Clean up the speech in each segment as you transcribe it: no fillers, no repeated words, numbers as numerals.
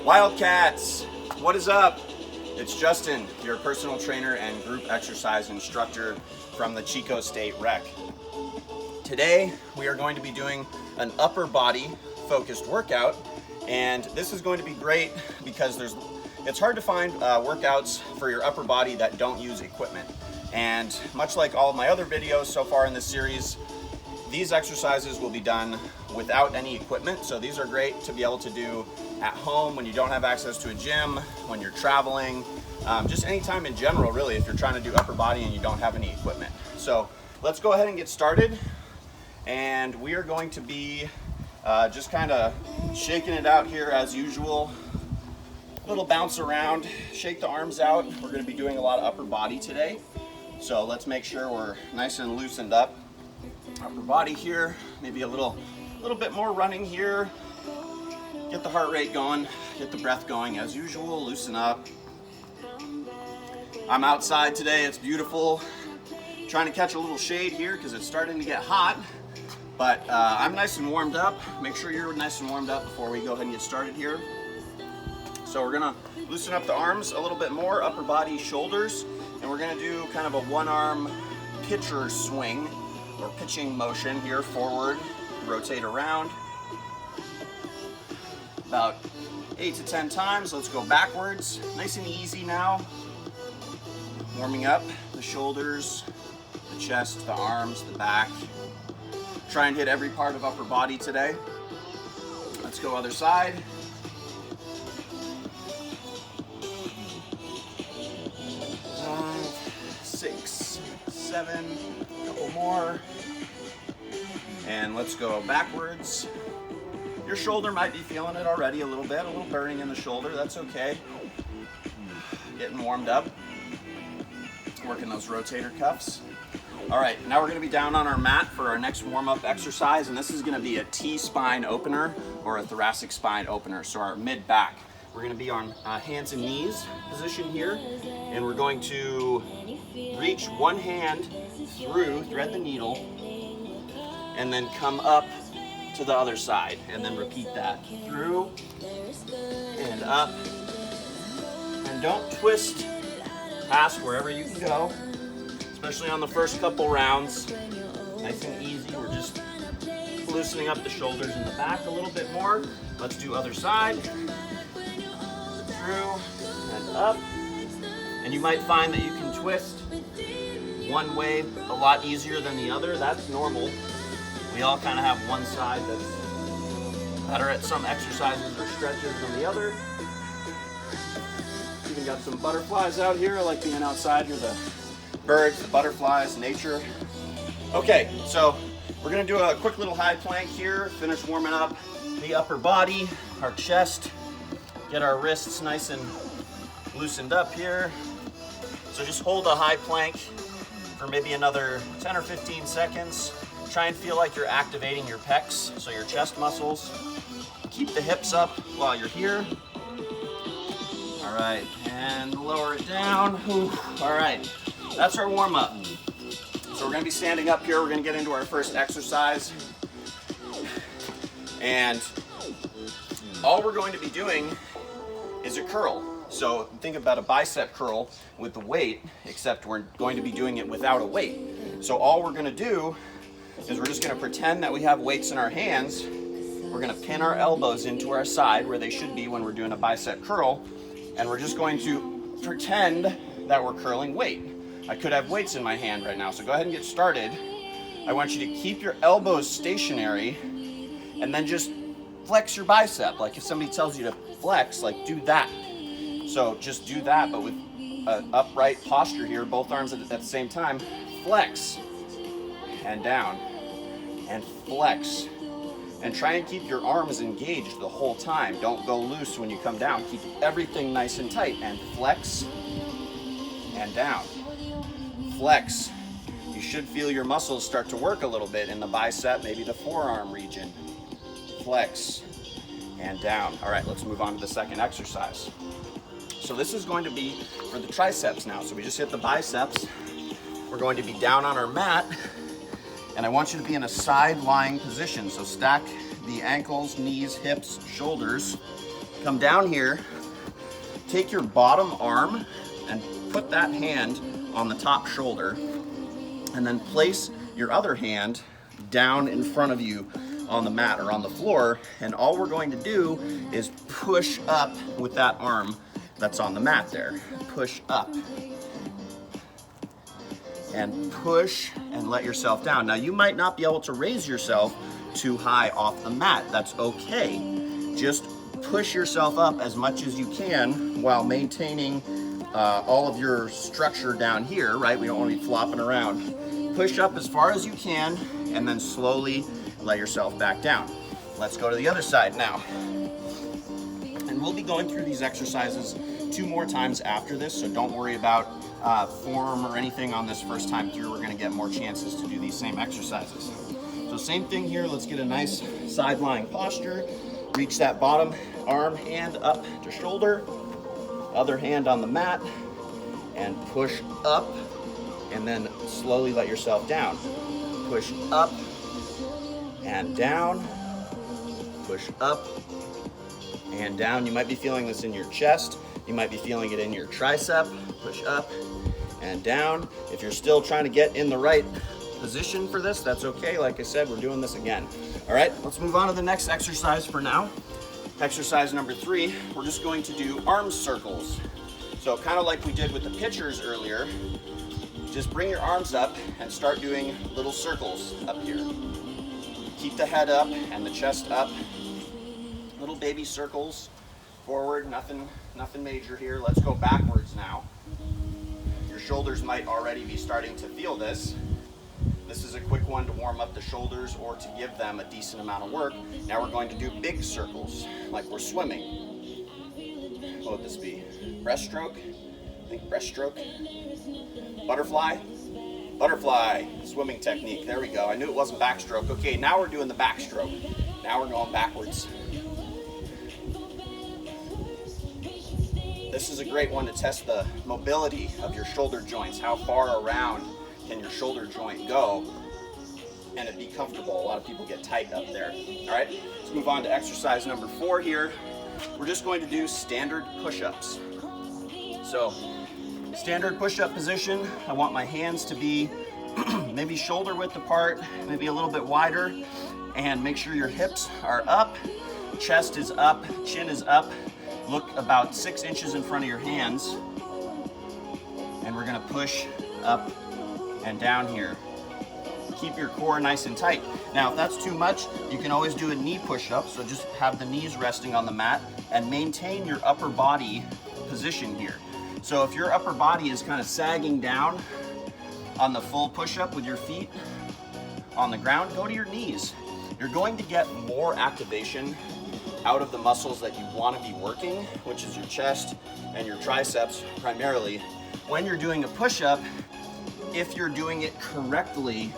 Wildcats, what is up? It's Justin, your personal trainer and group exercise instructor from the Chico State WREC. Today, we are going to be doing an upper body focused workout, and this is going to be great because it's hard to find workouts for your upper body that don't use equipment. And much like all of my other videos so far in this series, these exercises will be done without any equipment. So these are great to be able to do at home when you don't have access to a gym, when you're traveling, just anytime in general really if you're trying to do upper body and you don't have any equipment. So let's go ahead and get started. And we are going to be just kind of shaking it out here as usual. Little bounce around, shake the arms out. We're going to be doing a lot of upper body today. So let's make sure we're nice and loosened up. Upper body here, maybe a little bit more running here. Get the heart rate going, get the breath going as usual, loosen up. I'm outside today, it's beautiful. Trying to catch a little shade here because it's starting to get hot. But I'm nice and warmed up. Make sure you're nice and warmed up before we go ahead and get started here. So we're gonna loosen up the arms a little bit more, upper body, shoulders, and we're gonna do kind of a one arm pitcher swing or pitching motion here, forward, rotate around. About 8 to 10 times. Let's go backwards. Nice and easy now. Warming up the shoulders, the chest, the arms, the back. Try and hit every part of upper body today. Let's go other side. 5, 6, 7, a couple more. And let's go backwards. Your shoulder might be feeling it already a little bit, a little burning in the shoulder, that's okay. Getting warmed up. Working those rotator cuffs. All right, now we're gonna be down on our mat for our next warm-up exercise, and this is gonna be a T-spine opener or a thoracic spine opener, so our mid-back. We're gonna be on hands and knees position here, and we're going to reach one hand through, thread the needle, and then come up to the other side, and then repeat that through and up. And don't twist past wherever you can go, especially on the first couple rounds. Nice and easy. We're just loosening up the shoulders and the back a little bit more. Let's do other side. Through and up. And you might find that you can twist one way a lot easier than the other. That's normal. We all kind of have one side that's better at some exercises or stretches than the other. Even got some butterflies out here. I like being outside here, the birds, the butterflies, nature. Okay, so we're gonna do a quick little high plank here, finish warming up the upper body, our chest, get our wrists nice and loosened up here. So just hold a high plank for maybe another 10 or 15 seconds. Try and feel like you're activating your pecs, so your chest muscles. Keep the hips up while you're here. All right, and lower it down. Ooh. All right, that's our warm up. So we're gonna be standing up here. We're gonna get into our first exercise. And all we're going to be doing is a curl. So think about a bicep curl with the weight, except we're going to be doing it without a weight. So all we're gonna do is we're just gonna pretend that we have weights in our hands. We're gonna pin our elbows into our side where they should be when we're doing a bicep curl. And we're just going to pretend that we're curling weight. I could have weights in my hand right now, so go ahead and get started. I want you to keep your elbows stationary and then just flex your bicep. Like if somebody tells you to flex, like do that. So just do that, but with an upright posture here, both arms at the same time. Flex and down and flex. And try and keep your arms engaged the whole time. Don't go loose when you come down. Keep everything nice and tight. And flex and down. Flex. You should feel your muscles start to work a little bit in the bicep, maybe the forearm region. Flex and down. All right, let's move on to the second exercise. So this is going to be for the triceps now. So we just hit the biceps. We're going to be down on our mat. And I want you to be in a side lying position. So stack the ankles, knees, hips, shoulders Come down here, take your bottom arm and put that hand on the top shoulder, and then place your other hand down in front of you on the mat or on the floor, and all we're going to do is push up with that arm that's on the mat there. Push up. And push and let yourself down. Now you might not be able to raise yourself too high off the mat. That's okay. Just push yourself up as much as you can while maintaining all of your structure down here, right? We don't want to be flopping around. Push up as far as you can and then slowly let yourself back down. Let's go to the other side now. And we'll be going through these exercises 2 more times after this, so don't worry about form or anything on this first time through. We're going to get more chances to do these same exercises. So same thing here. Let's get a nice side lying posture. Reach that bottom arm, hand up to shoulder, other hand on the mat, and push up, and then slowly let yourself down. Push up and down, push up and down. You might be feeling this in your chest. You might be feeling it in your tricep. Push up and down. If you're still trying to get in the right position for this, that's okay. Like I said, we're doing this again. All right, let's move on to the next exercise for now. Exercise number 3, we're just going to do arm circles. So kind of like we did with the pitchers earlier, just bring your arms up and start doing little circles up here. Keep the head up and the chest up. Little baby circles forward, nothing major here. Let's go backwards now. Your shoulders might already be starting to feel this. This is a quick one to warm up the shoulders or to give them a decent amount of work. Now we're going to do big circles, like we're swimming. What would this be? Breaststroke? I think breaststroke. Butterfly? Butterfly swimming technique. There we go. I knew it wasn't backstroke. Okay, now we're doing the backstroke. Now we're going backwards. This is a great one to test the mobility of your shoulder joints. How far around can your shoulder joint go and it be comfortable? A lot of people get tight up there. All right, let's move on to exercise number 4 here. We're just going to do standard push-ups. So, standard push-up position, I want my hands to be maybe shoulder width apart, maybe a little bit wider, and make sure your hips are up, chest is up, chin is up. Look about 6 inches in front of your hands, and we're gonna push up and down here. Keep your core nice and tight. Now, if that's too much, you can always do a knee push-up, so just have the knees resting on the mat and maintain your upper body position here. So if your upper body is kind of sagging down on the full push-up with your feet on the ground, go to your knees. You're going to get more activation out of the muscles that you want to be working, which is your chest and your triceps primarily, when you're doing a push-up, if you're doing it correctly.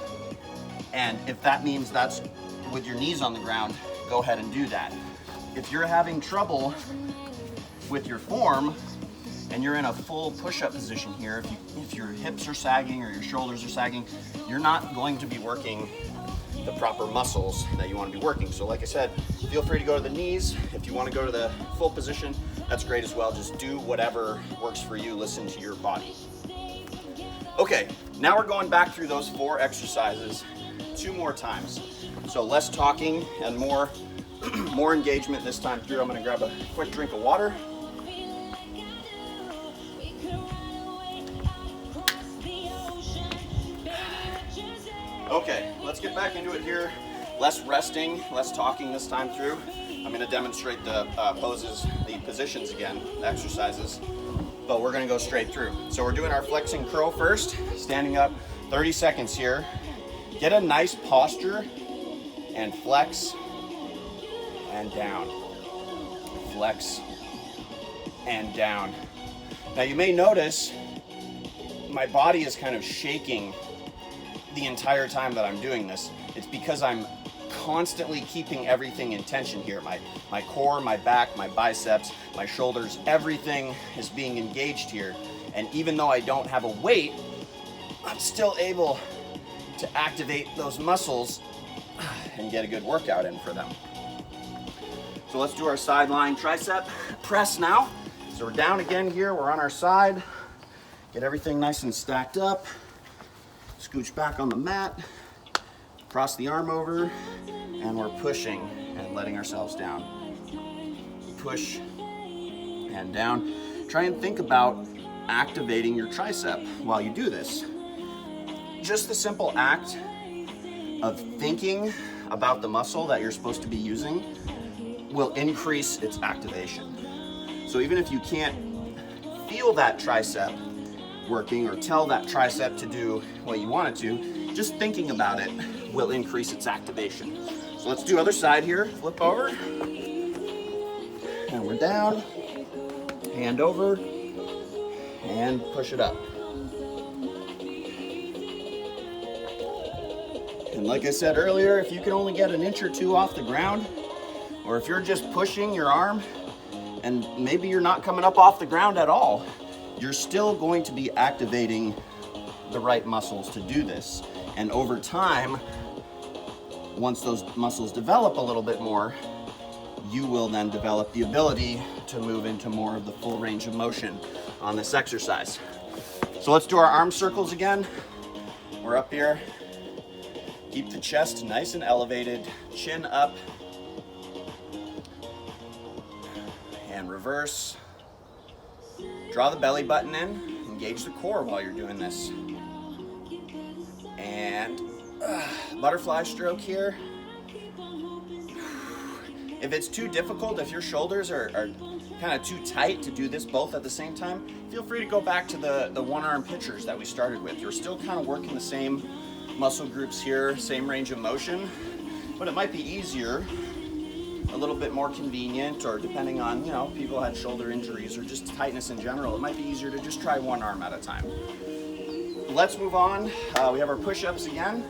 And if that means that's with your knees on the ground, go ahead and do that. If you're having trouble with your form and you're in a full push-up position here, if your hips are sagging or your shoulders are sagging, you're not going to be working the proper muscles that you want to be working. So like I said, feel free to go to the knees. If you want to go to the full position, that's great as well. Just do whatever works for you. Listen to your body. Okay, now we're going back through those 4 exercises 2 more times. So less talking and more engagement this time through. I'm going to grab a quick drink of water. Okay, let's get back into it here. Less resting, less talking this time through. I'm going to demonstrate the poses, the positions again, the exercises, but we're going to go straight through. So we're doing our flex and curl first, standing up 30 seconds here. Get a nice posture and flex and down. Flex and down. Now you may notice my body is kind of shaking the entire time that I'm doing this. It's because I'm constantly keeping everything in tension here. My core, my back, my biceps, my shoulders, everything is being engaged here. And even though I don't have a weight, I'm still able to activate those muscles and get a good workout in for them. So let's do our sideline tricep press now. So we're down again here, we're on our side. Get everything nice and stacked up. Scooch back on the mat, cross the arm over, and we're pushing and letting ourselves down. Push and down. Try and think about activating your tricep while you do this. Just the simple act of thinking about the muscle that you're supposed to be using will increase its activation. So even if you can't feel that tricep working or tell that tricep to do what you want it to, just thinking about it will increase its activation. So let's do other side here. Flip over. And we're down. Hand over. And push it up. And like I said earlier, if you can only get an inch or two off the ground, or if you're just pushing your arm and maybe you're not coming up off the ground at all, you're still going to be activating the right muscles to do this. And over time, once those muscles develop a little bit more, you will then develop the ability to move into more of the full range of motion on this exercise. So let's do our arm circles again. We're up here. Keep the chest nice and elevated, chin up, and reverse. Draw the belly button in, engage the core while you're doing this. And butterfly stroke here. If it's too difficult, if your shoulders are kind of too tight to do this both at the same time, feel free to go back to the one-arm pitchers that we started with. You're still kind of working the same muscle groups here, same range of motion, but it might be easier, a little bit more convenient, or depending on, you know, people had shoulder injuries or just tightness in general, it might be easier to just try one arm at a time. Let's move on. We have our push-ups again.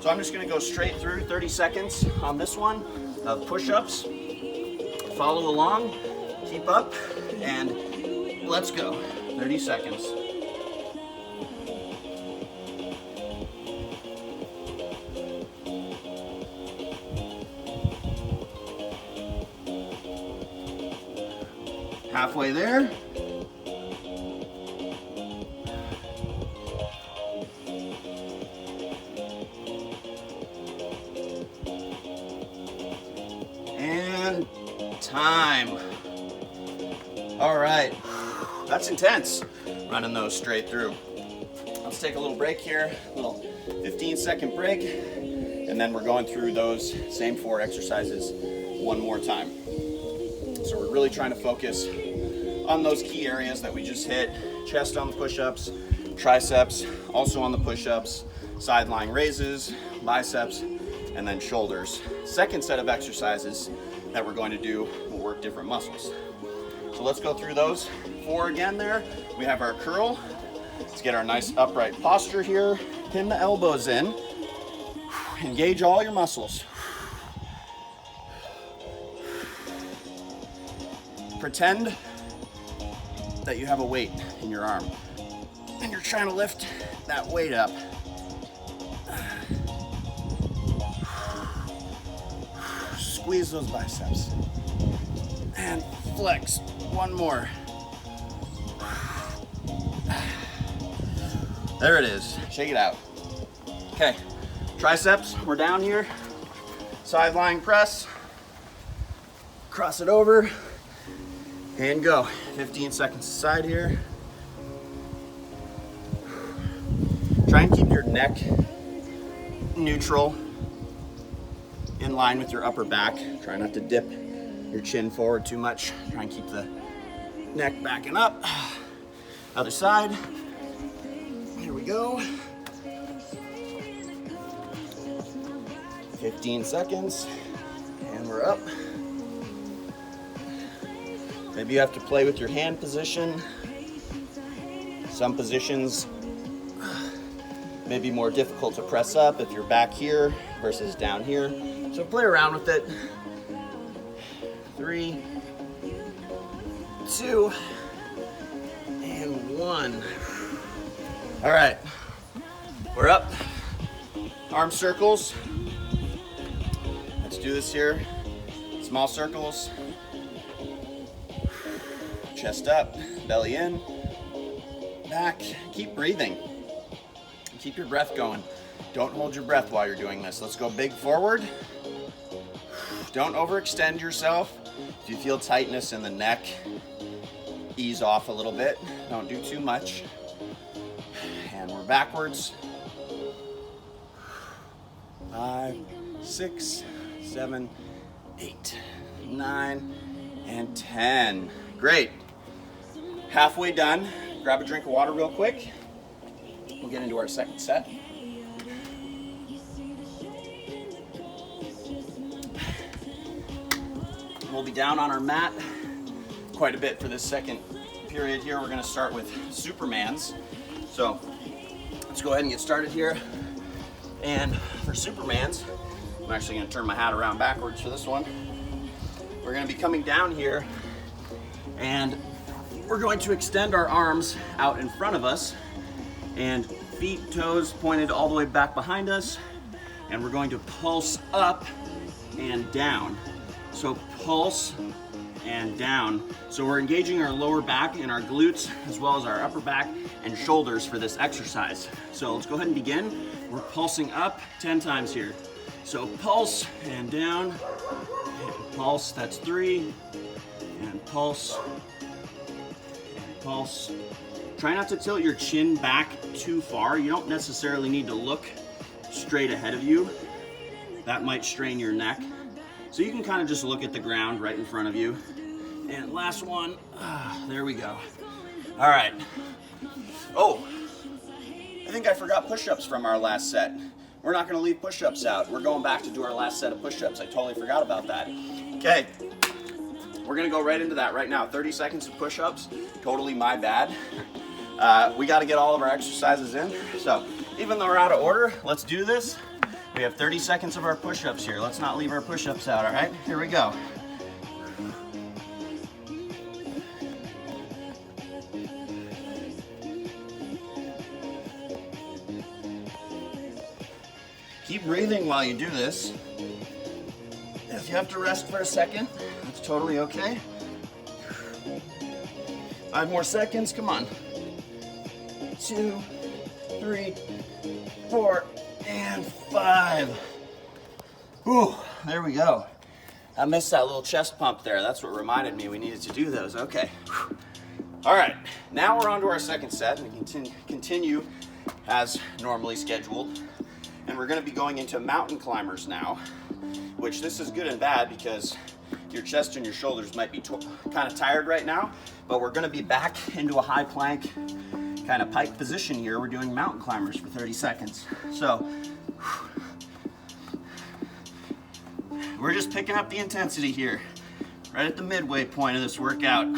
So I'm just gonna go straight through 30 seconds on this one of push-ups. Follow along, keep up, and let's go. 30 seconds. Halfway there. And time. All right, that's intense, running those straight through. Let's take a little break here, a little 15-second break, and then we're going through those same 4 exercises one more time. So we're really trying to focus on those key areas that we just hit: chest on the push-ups, triceps, also on the push-ups, sideline raises, biceps, and then shoulders. Second set of exercises that we're going to do will work different muscles. So let's go through those 4 again there. We have our curl. Let's get our nice upright posture here. Pin the elbows in. Engage all your muscles. Pretend that you have a weight in your arm and you're trying to lift that weight up. Squeeze those biceps and flex. One more. There it is. Shake it out. Okay, triceps, we're down here. Sideline press. Cross it over. And go. 15 seconds aside here. Try and keep your neck neutral, in line with your upper back. Try not to dip your chin forward too much. Try and keep the neck backing up. Other side. Here we go. 15 seconds. And we're up. Maybe you have to play with your hand position. Some positions may be more difficult to press up if you're back here versus down here. So play around with it. 3, 2, and 1. All right, we're up. Arm circles. Let's do this here. Let's Small circles. Chest up, belly in, back. Keep breathing. Keep your breath going. Don't hold your breath while you're doing this. Let's go big forward. Don't overextend yourself. If you feel tightness in the neck, ease off a little bit. Don't do too much. And we're backwards. 5, 6, 7, 8, 9, and 10. Great. Halfway done. Grab a drink of water real quick. We'll get into our second set. We'll be down on our mat quite a bit for this second period here. We're going to start with Supermans. So let's go ahead and get started here. And for Supermans, I'm actually going to turn my hat around backwards for this one. We're going to be coming down here and we're going to extend our arms out in front of us and feet, toes pointed all the way back behind us. And we're going to pulse up and down. So pulse and down. So we're engaging our lower back and our glutes as well as our upper back and shoulders for this exercise. So let's go ahead and begin. We're pulsing up 10 times here. So pulse and down, and pulse, that's 3, and pulse, and pulse. Try not to tilt your chin back too far. You don't necessarily need to look straight ahead of you. That might strain your neck. So you can kind of just look at the ground right in front of you. And last one, there we go. All right. Oh, I think I forgot push-ups from our last set. We're not gonna leave push-ups out. We're going back to do our last set of push-ups. I totally forgot about that. Okay, we're gonna go right into that right now. 30 seconds of push-ups, totally my bad. We gotta get all of our exercises in. So even though we're out of order, let's do this. We have 30 seconds of our push-ups here. Let's not leave our push-ups out, all right? Here we go. Keep breathing while you do this. If you have to rest for a second, that's totally okay. 5 more seconds, come on. 2, 3, 4, and 5. Ooh, there we go. I missed that little chest pump there. That's what reminded me we needed to do those. Okay. All right, now we're on to our second set and we continue as normally scheduled. And we're gonna be going into mountain climbers now, which this is good and bad because your chest and your shoulders might be kind of tired right now, but we're gonna be back into a high plank kind of pike position here. We're doing mountain climbers for 30 seconds. So we're just picking up the intensity here, right at the midway point of this workout.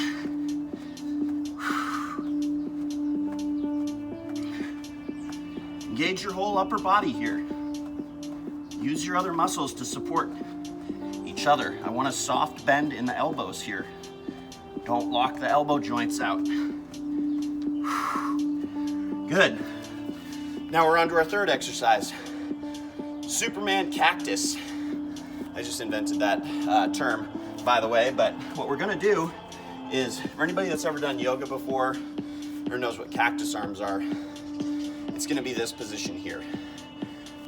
Engage your whole upper body here. Use your other muscles to support each other. I want a soft bend in the elbows here. Don't lock the elbow joints out. Good. Now we're on to our third exercise. Superman cactus. I just invented that term, by the way, but what we're gonna do is, for anybody that's ever done yoga before or knows what cactus arms are, it's gonna be this position here.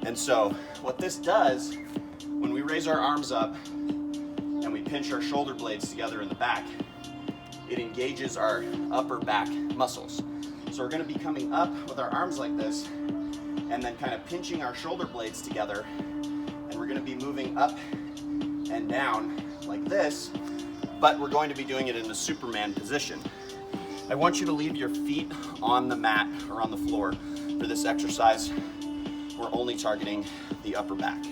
And so what this does, when we raise our arms up and we pinch our shoulder blades together in the back, it engages our upper back muscles. So we're gonna be coming up with our arms like this and then kind of pinching our shoulder blades together, and we're gonna be moving up and down like this, but we're going to be doing it in the Superman position. I want you to leave your feet on the mat or on the floor for this exercise. We're only targeting the upper back.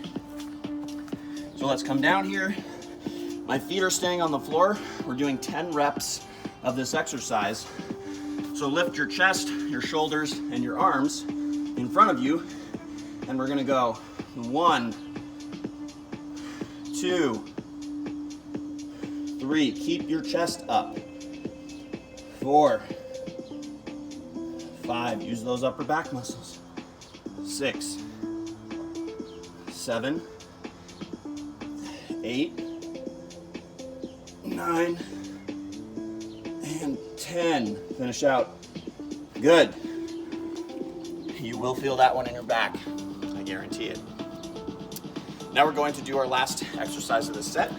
So let's come down here. My feet are staying on the floor. We're doing 10 reps of this exercise. So lift your chest, your shoulders, and your arms in front of you, and we're gonna go 1, 2, 3. Keep your chest up. 4, 5. Use those upper back muscles. 6, 7, 8, 9, and 10. Finish out. Good. You will feel that one in your back. I guarantee it. Now we're going to do our last exercise of the set,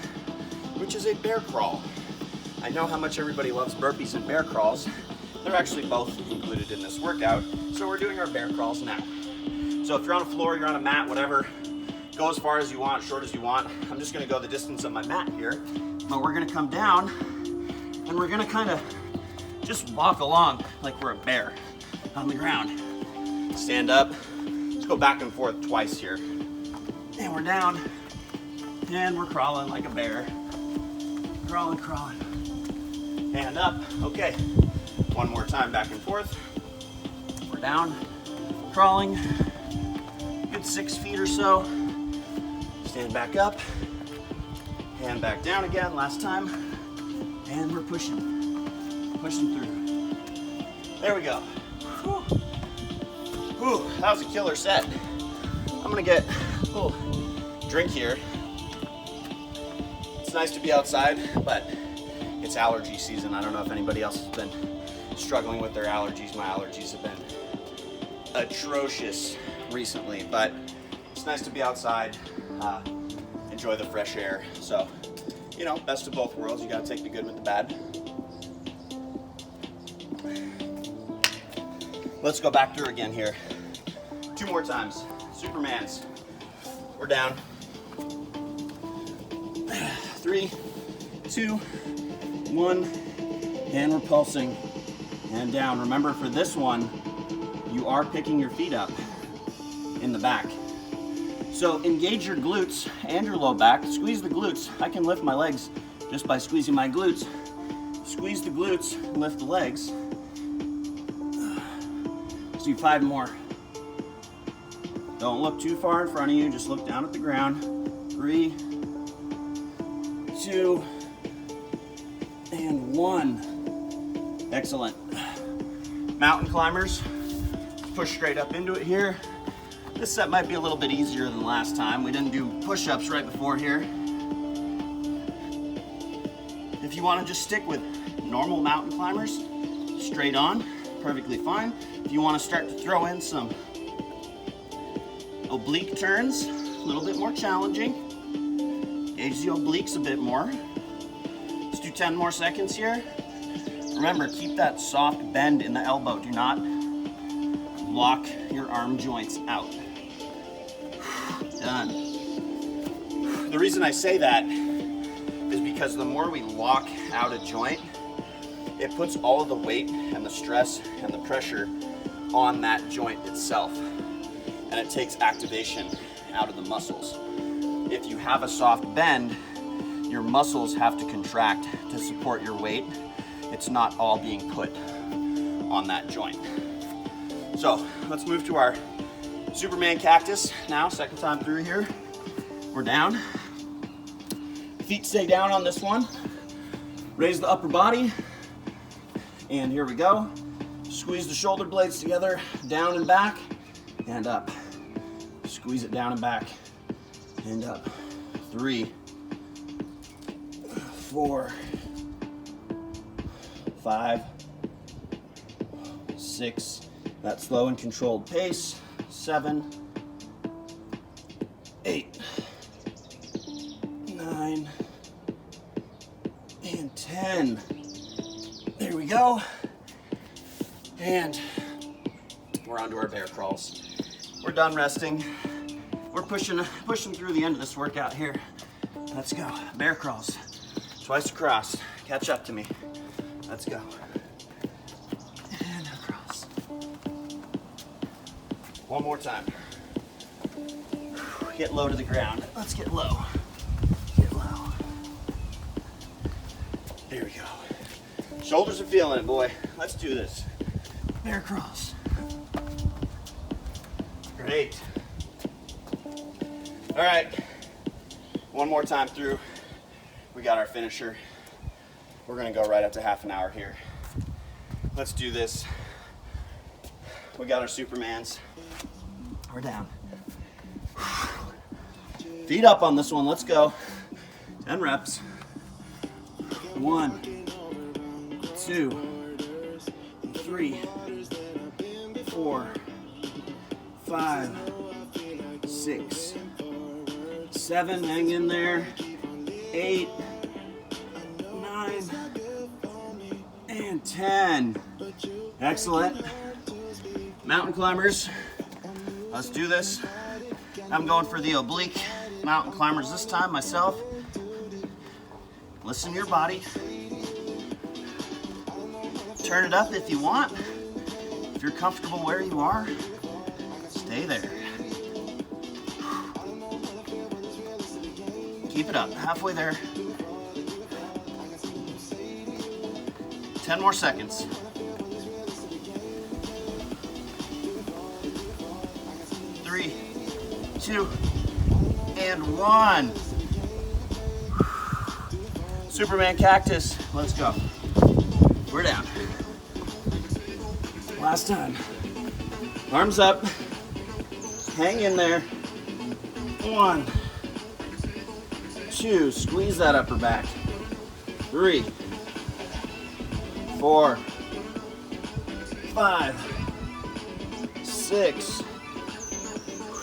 which is a bear crawl. I know how much everybody loves burpees and bear crawls. They're actually both included in this workout, so we're doing our bear crawls now. So if you're on a floor, you're on a mat, whatever, go as far as you want, short as you want. I'm just gonna go the distance of my mat here, but we're gonna come down and we're gonna kind of just walk along like we're a bear on the ground. Stand up, let's go back and forth twice here. And we're down, and we're crawling like a bear. Crawling, crawling. And up, okay. One more time, back and forth. We're down, crawling, good 6 feet or so. Stand back up, and back down again, last time. And we're pushing through. There we go. Whew. Whew, that was a killer set. I'm gonna get a little drink here. It's nice to be outside, but it's allergy season. I don't know if anybody else has been struggling with their allergies. My allergies have been atrocious recently, but it's nice to be outside, enjoy the fresh air. So, you know, best of both worlds. You gotta take the good with the bad. Let's go back through again here. 2 more times. Supermans. We're down. 3, 2, 1, and we're pulsing. And down. Remember, for this one, you are picking your feet up in the back. So engage your glutes and your low back. Squeeze the glutes. I can lift my legs just by squeezing my glutes. Squeeze the glutes, lift the legs. Let's do 5 more. Don't look too far in front of you, just look down at the ground. 3, 2, and 1. Excellent. Mountain climbers, push straight up into it here. This set might be a little bit easier than last time. We didn't do push-ups right before here. If you want to just stick with normal mountain climbers, straight on, perfectly fine. If you want to start to throw in some oblique turns, a little bit more challenging. Engage the obliques a bit more. Let's do 10 more seconds here. Remember, keep that soft bend in the elbow. Do not lock your arm joints out. Done. The reason I say that is because the more we lock out a joint, it puts all of the weight and the stress and the pressure on that joint itself. And it takes activation out of the muscles. If you have a soft bend, your muscles have to contract to support your weight. It's not all being put on that joint. So let's move to our Superman cactus now, second time through here. We're down. Feet stay down on this one. Raise the upper body. And here we go. Squeeze the shoulder blades together, down and back, and up. Squeeze it down and back, and up. 3, 4, 5, 6, that slow and controlled pace. 7, 8, 9, and 10. There we go. And we're on to our bear crawls. We're done resting. We're pushing through the end of this workout here. Let's go. Bear crawls. Twice across. Catch up to me. Let's go. And across. One more time. Get low to the ground. Let's get low. Get low. There we go. Shoulders are feeling it, boy. Let's do this. Bear crawls. Great. All right. One more time through. We got our finisher. We're gonna go right up to half an hour here. Let's do this. We got our Supermans. We're down. Feet up on this one, let's go. 10 reps. 1, 2, 3, 4, 5, 6, 7, hang in there, 8, 9, and 10. Excellent. Mountain climbers, let's do this. I'm going for the oblique mountain climbers this time myself. Listen to your body. Turn it up if you want. If you're comfortable where you are, stay there. Keep it up, halfway there. 10 more seconds. 3, 2, and 1. Superman cactus, let's go. We're down. Last time. Arms up. Hang in there. 1, 2, squeeze that upper back. 3, 4, 5, 6,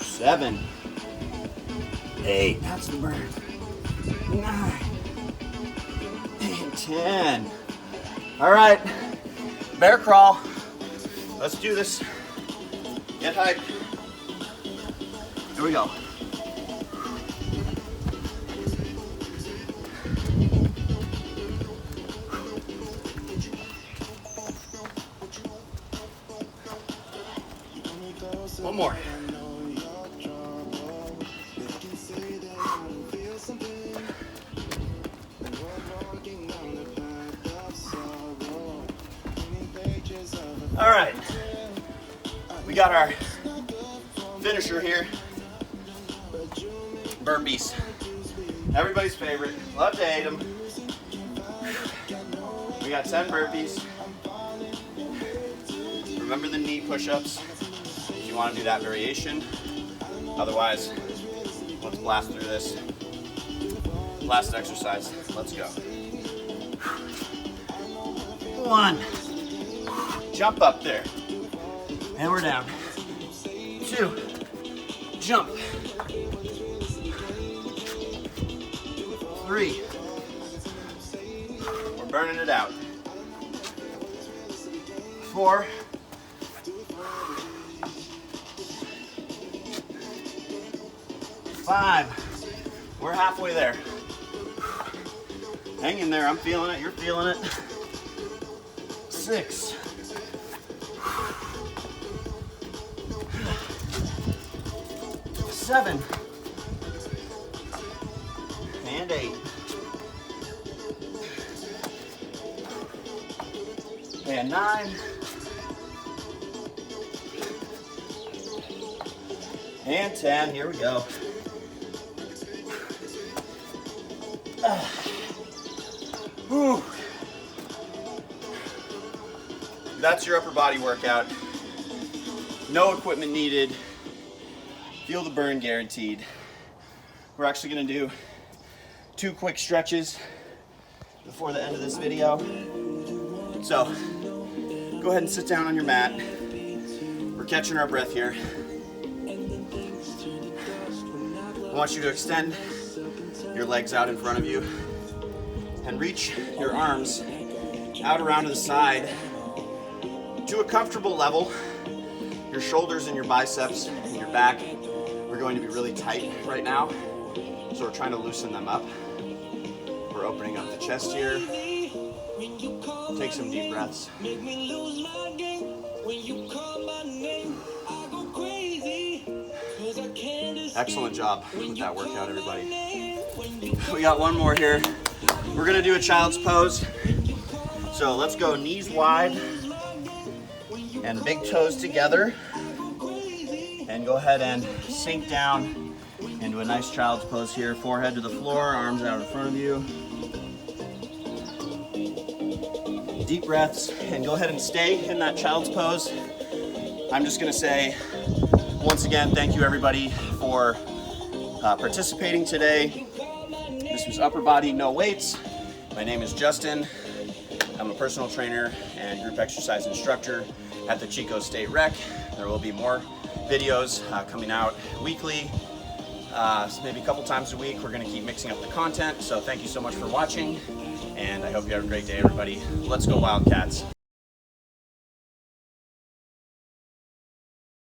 7, 8, that's the burn. 9, and 10. All right, bear crawl. Let's do this. Get hyped. Here we go. One more. All right, we got our finisher here, burpees. Everybody's favorite, love to hate them. We got 10 burpees. Remember the knee push-ups if you want to do that variation. Otherwise, let's blast through this. Last exercise, let's go. 1. Jump up there. And we're down. 2. Jump. 3. We're burning it out. 4. 5. We're halfway there. Hang in there, I'm feeling it, you're feeling it. 6. 7. And 8. And 9. And 10, here we go. Whew. That's your upper body workout. No equipment needed. Feel the burn guaranteed. We're actually gonna do 2 quick stretches before the end of this video. So, go ahead and sit down on your mat. We're catching our breath here. I want you to extend your legs out in front of you and reach your arms out around to the side to a comfortable level. Your shoulders and your biceps and your back are going to be really tight right now, so we're trying to loosen them up. We're opening up the chest here. Take some deep breaths. Excellent job with that workout, everybody. We got one more here. We're gonna do a child's pose. So let's go knees wide and big toes together. And go ahead and sink down into a nice child's pose here. Forehead to the floor, arms out in front of you. Deep breaths, and go ahead and stay in that child's pose. I'm just gonna say, once again, thank you everybody for participating today. This was upper body, no weights. My name is Justin. I'm a personal trainer and group exercise instructor at the Chico State Rec. There will be more videos coming out weekly, maybe a couple times a week. We're going to keep mixing up the content. So thank you so much for watching, and I hope you have a great day, everybody. Let's go Wildcats.